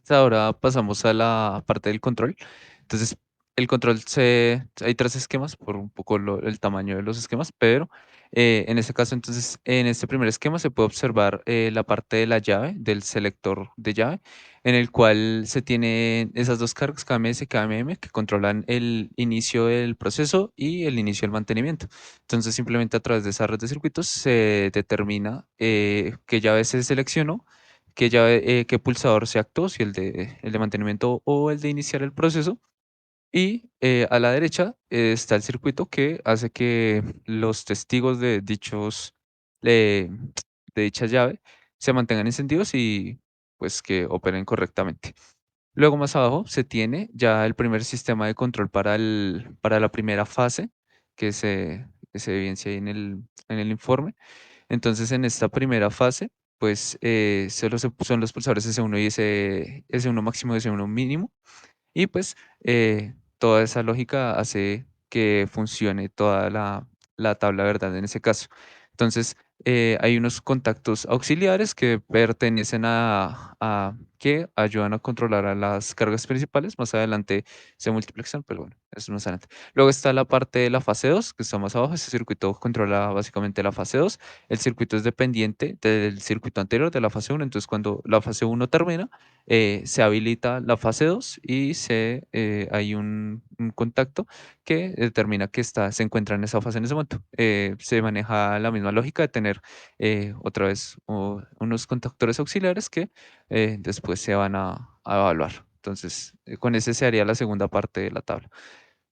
Ahora pasamos a la parte del control. Entonces, el control hay tres esquemas por un poco el tamaño de los esquemas, pero en este caso, entonces, en este primer esquema se puede observar la parte de la llave, del selector de llave, en el cual se tienen esas dos cargas, KMS y KMM, que controlan el inicio del proceso y el inicio del mantenimiento. Entonces, simplemente a través de esa red de circuitos se determina qué llave se seleccionó, qué pulsador se actúa, si el de mantenimiento o el de iniciar el proceso. Y a la derecha está el circuito que hace que los testigos eh, de dicha llave se mantengan encendidos y pues que operen correctamente. Luego más abajo se tiene ya el primer sistema de control para la primera fase que se evidencia ahí en el informe. Entonces, en esta primera fase, pues son los pulsadores S1 y S1 máximo y S1 mínimo. Y pues toda esa lógica hace que funcione toda la tabla, ¿verdad? En ese caso. Entonces, hay unos contactos auxiliares que pertenecen que ayudan a controlar a las cargas principales. Más adelante se multiplexan, pero bueno, eso más adelante. Luego está la parte de la fase 2 que está más abajo. Ese circuito controla básicamente la fase 2. El circuito es dependiente del circuito anterior, de la fase 1. Entonces, cuando la fase 1 termina, se habilita la fase 2 y hay un contacto que determina que se encuentra en esa fase en ese momento. Se maneja la misma lógica de tener otra vez unos contactores auxiliares que después se van a evaluar. Entonces, con ese se haría la segunda parte de la tabla.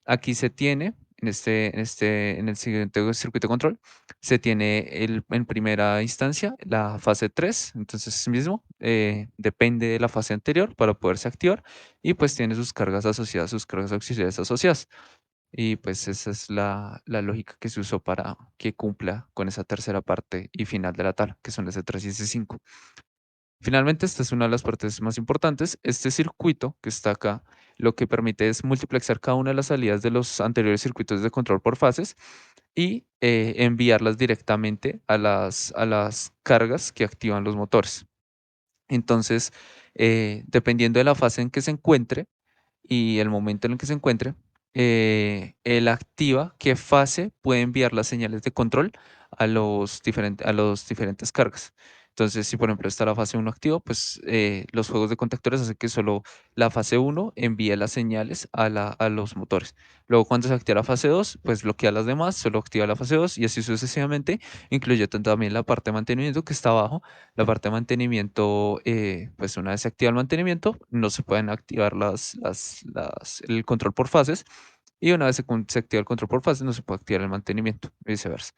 Aquí se tiene, en el siguiente circuito de control, se tiene en primera instancia la fase 3. Entonces mismo depende de la fase anterior para poderse activar y pues tiene sus cargas asociadas, sus cargas auxiliares asociadas. Y pues esa es la lógica que se usó para que cumpla con esa tercera parte y final de la tabla, que son S3 y S5. Finalmente, esta es una de las partes más importantes. Este circuito que está acá, lo que permite es multiplexar cada una de las salidas de los anteriores circuitos de control por fases y enviarlas directamente a las cargas que activan los motores. Entonces, dependiendo de la fase en que se encuentre, y el momento en el que se encuentre, él activa qué fase puede enviar las señales de control a los diferentes cargas. Entonces, si por ejemplo está la fase 1 activa, pues los juegos de contactores hacen que solo la fase 1 envíe las señales a los motores. Luego, cuando se activa la fase 2, pues bloquea las demás, solo activa la fase 2 y así sucesivamente, incluye también la parte de mantenimiento que está abajo. La parte de mantenimiento, pues una vez se activa el mantenimiento, no se pueden activar el control por fases y una vez se activa el control por fases, no se puede activar el mantenimiento y viceversa.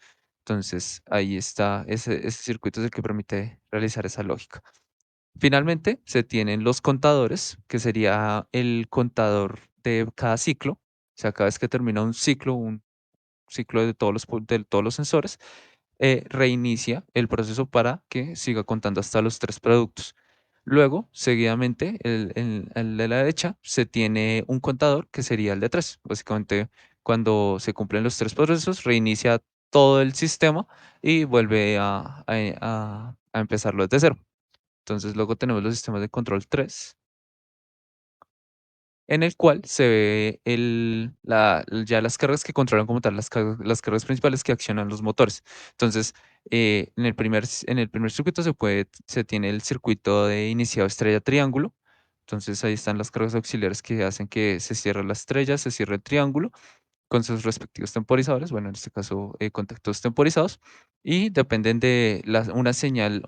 Entonces, ahí está, ese circuito es el que permite realizar esa lógica. Finalmente, se tienen los contadores, que sería el contador de cada ciclo. O sea, cada vez que termina un ciclo de todos los sensores, reinicia el proceso para que siga contando hasta los tres productos. Luego, seguidamente, el de la derecha se tiene un contador que sería el de tres. Básicamente, cuando se cumplen los tres procesos, reinicia todo el sistema y vuelve a empezarlo desde cero. Entonces, luego tenemos los sistemas de control 3 en el cual se ve ya las cargas que controlan como tal, las cargas principales que accionan los motores. Entonces, en el primer circuito se tiene el circuito de iniciado estrella triángulo. Entonces ahí están las cargas auxiliares que hacen que se cierre la estrella, se cierre el triángulo con sus respectivos temporizadores, bueno, en este caso contactos temporizados, y dependen de una señal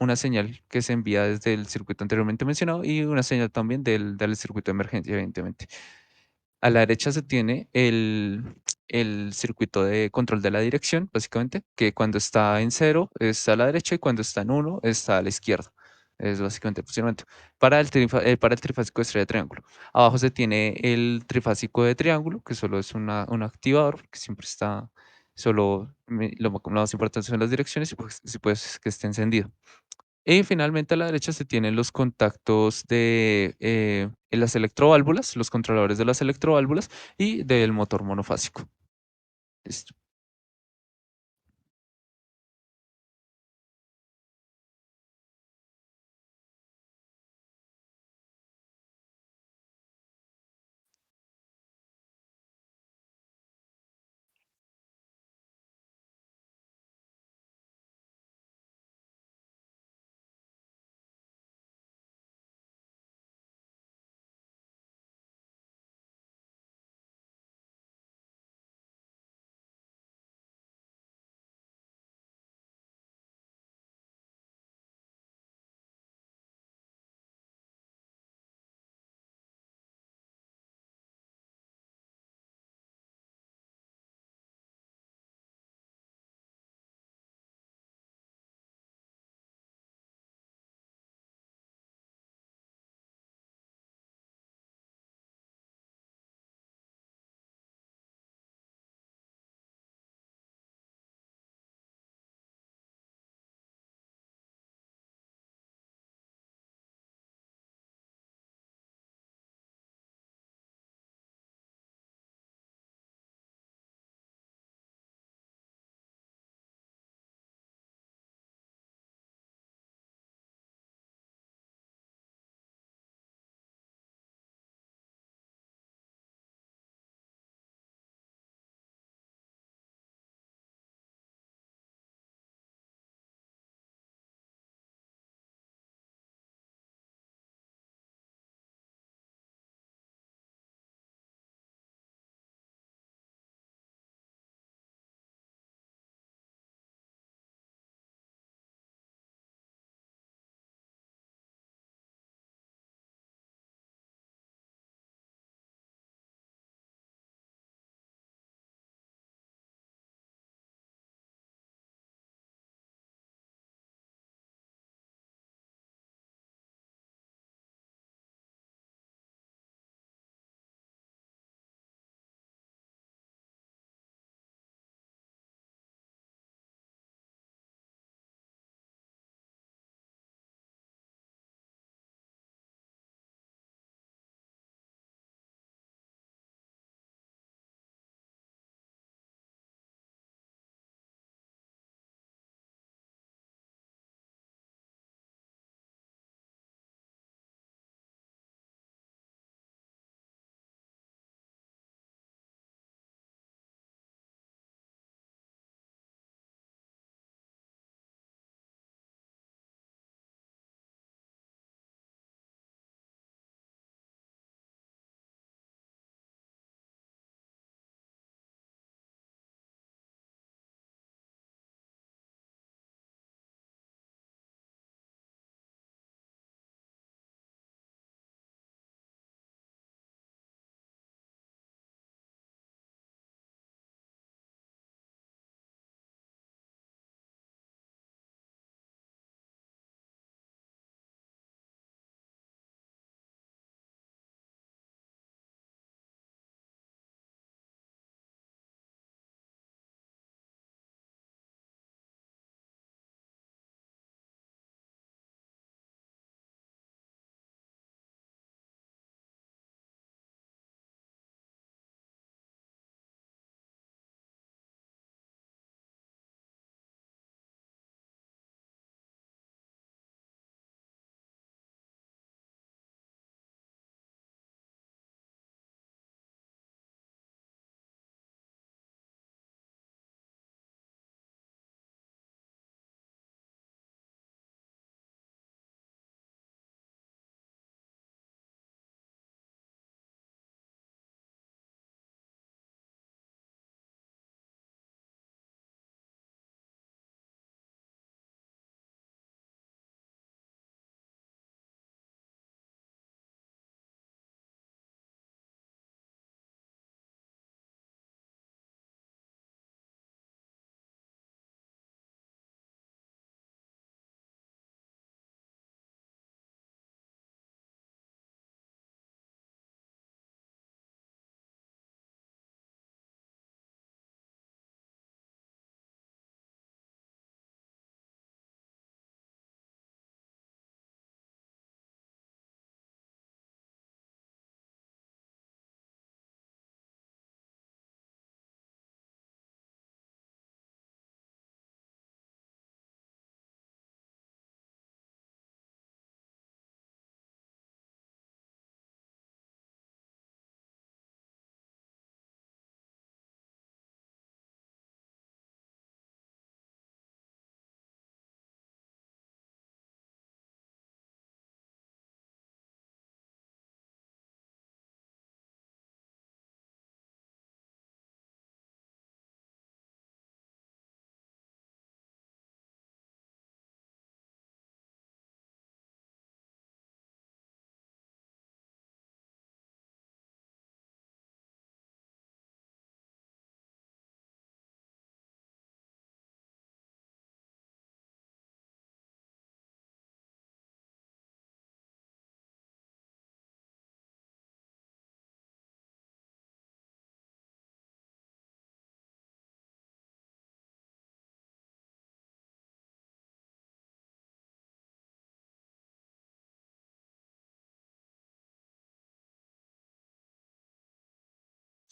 que se envía desde el circuito anteriormente mencionado y una señal también del circuito de emergencia, evidentemente. A la derecha se tiene el circuito de control de la dirección, básicamente, que cuando está en cero está a la derecha y cuando está en uno está a la izquierda. Es básicamente el funcionamiento. Para el trifásico de estrella de triángulo. Abajo se tiene el trifásico de triángulo, que solo es un activador, que siempre está lo más importante son las direcciones y pues que esté encendido. Y finalmente a la derecha se tienen los contactos de las electroválvulas, los controladores de las electroválvulas y del motor monofásico. Listo.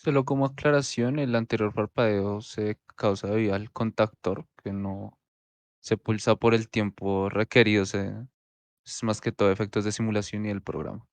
Solo como aclaración, el anterior parpadeo se causa debido al contactor, que no se pulsa por el tiempo requerido. Es más que todo efectos de simulación y del programa.